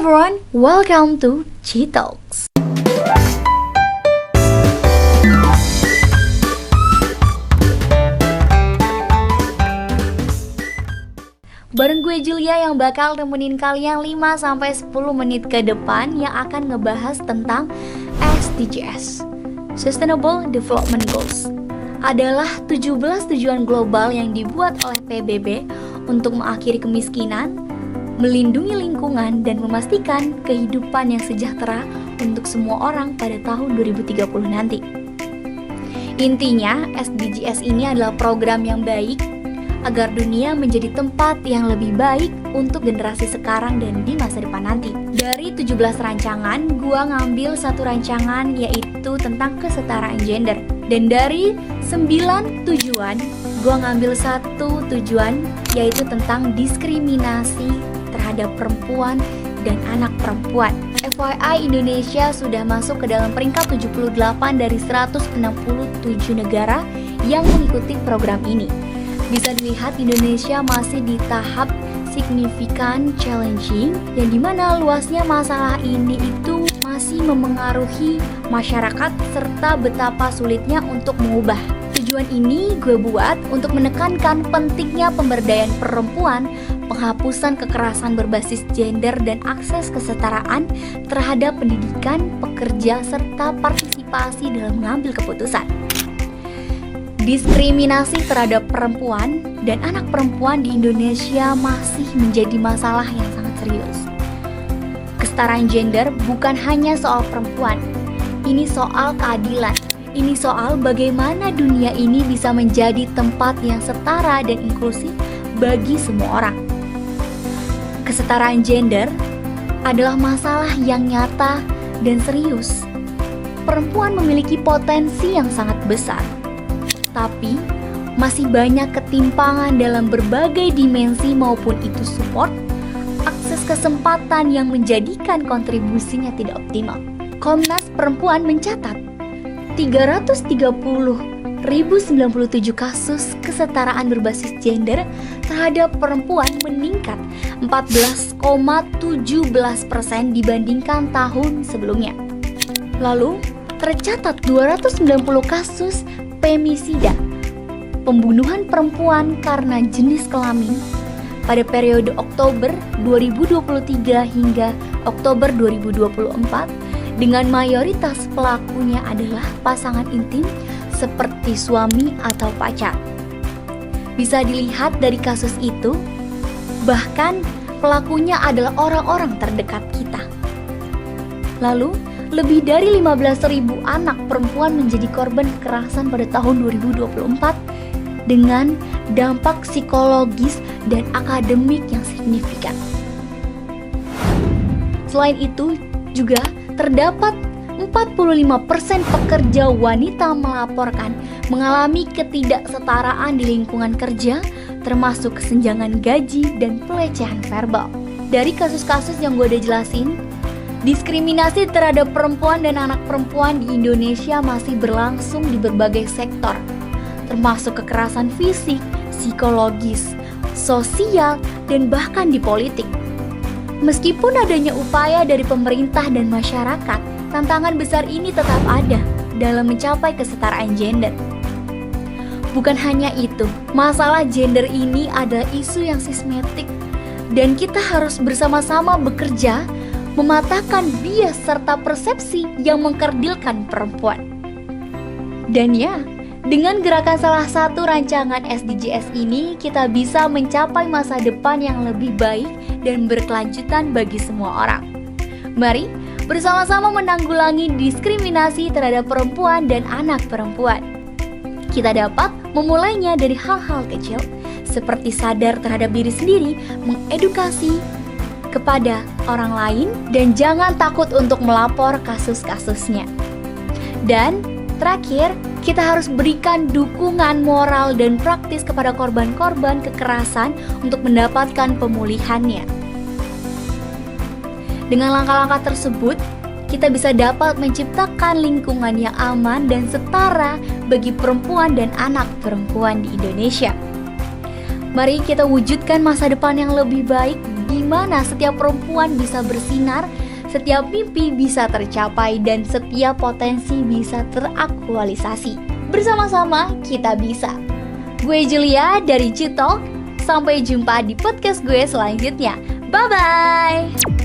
everyone, welcome to G-Talks. Bareng gue Julia yang bakal nemenin kalian 5-10 menit ke depan yang akan ngebahas tentang SDGs, Sustainable Development Goals. Adalah 17 tujuan global yang dibuat oleh PBB untuk mengakhiri kemiskinan, melindungi lingkungan, dan memastikan kehidupan yang sejahtera untuk semua orang pada tahun 2030 nanti. Intinya, SDGs ini adalah program yang baik agar dunia menjadi tempat yang lebih baik untuk generasi sekarang dan di masa depan nanti. Dari 17 rancangan, gua ngambil satu rancangan yaitu tentang kesetaraan gender. Dan dari 9 tujuan, gua ngambil satu tujuan yaitu tentang diskriminasi terhadap perempuan dan anak perempuan. FYI, Indonesia sudah masuk ke dalam peringkat 78 dari 167 negara yang mengikuti program ini. Bisa dilihat Indonesia masih di tahap signifikan challenging, yang dimana luasnya masalah ini itu masih memengaruhi masyarakat serta betapa sulitnya untuk mengubah. Tujuan ini gue buat untuk menekankan pentingnya pemberdayaan perempuan, penghapusan kekerasan berbasis gender, dan akses kesetaraan terhadap pendidikan, pekerja, serta partisipasi dalam mengambil keputusan. Diskriminasi terhadap perempuan dan anak perempuan di Indonesia masih menjadi masalah yang sangat serius. Kesetaraan gender bukan hanya soal perempuan, ini soal keadilan. Ini soal bagaimana dunia ini bisa menjadi tempat yang setara dan inklusif bagi semua orang. Kesetaraan gender adalah masalah yang nyata dan serius. Perempuan memiliki potensi yang sangat besar, tapi masih banyak ketimpangan dalam berbagai dimensi, maupun itu support, akses kesempatan yang menjadikan kontribusinya tidak optimal. Komnas Perempuan mencatat 330.097 kasus kesetaraan berbasis gender terhadap perempuan meningkat 14,17% dibandingkan tahun sebelumnya. Lalu, tercatat 290 kasus femisida, pembunuhan perempuan karena jenis kelamin pada periode Oktober 2023 hingga Oktober 2024, dengan mayoritas pelakunya adalah pasangan intim seperti suami atau pacar. Bisa dilihat dari kasus itu, bahkan pelakunya adalah orang-orang terdekat kita. Lalu, lebih dari 15.000 anak perempuan menjadi korban kekerasan pada tahun 2024 dengan dampak psikologis dan akademik yang signifikan. Selain itu, juga terdapat 45% pekerja wanita melaporkan mengalami ketidaksetaraan di lingkungan kerja, termasuk kesenjangan gaji dan pelecehan verbal. Dari kasus-kasus yang gue udah jelasin, diskriminasi terhadap perempuan dan anak perempuan di Indonesia masih berlangsung di berbagai sektor, termasuk kekerasan fisik, psikologis, sosial, dan bahkan di politik. Meskipun adanya upaya dari pemerintah dan masyarakat, tantangan besar ini tetap ada dalam mencapai kesetaraan gender. Bukan hanya itu, masalah gender ini adalah isu yang sistematik, dan kita harus bersama-sama bekerja mematahkan bias serta persepsi yang mengkerdilkan perempuan. Dan ya, dengan gerakan salah satu rancangan SDGs ini, kita bisa mencapai masa depan yang lebih baik dan berkelanjutan bagi semua orang. Mari bersama-sama menanggulangi diskriminasi terhadap perempuan dan anak perempuan. Kita dapat memulainya dari hal-hal kecil, seperti sadar terhadap diri sendiri, mengedukasi kepada orang lain, dan jangan takut untuk melapor kasus-kasusnya. Dan terakhir, kita harus berikan dukungan moral dan praktis kepada korban-korban kekerasan untuk mendapatkan pemulihannya. Dengan langkah-langkah tersebut, kita bisa dapat menciptakan lingkungan yang aman dan setara bagi perempuan dan anak perempuan di Indonesia. Mari kita wujudkan masa depan yang lebih baik di mana setiap perempuan bisa bersinar, setiap mimpi bisa tercapai, dan setiap potensi bisa teraktualisasi. Bersama-sama kita bisa. Gue Julia dari Citalk. Sampai jumpa di podcast gue selanjutnya. Bye-bye!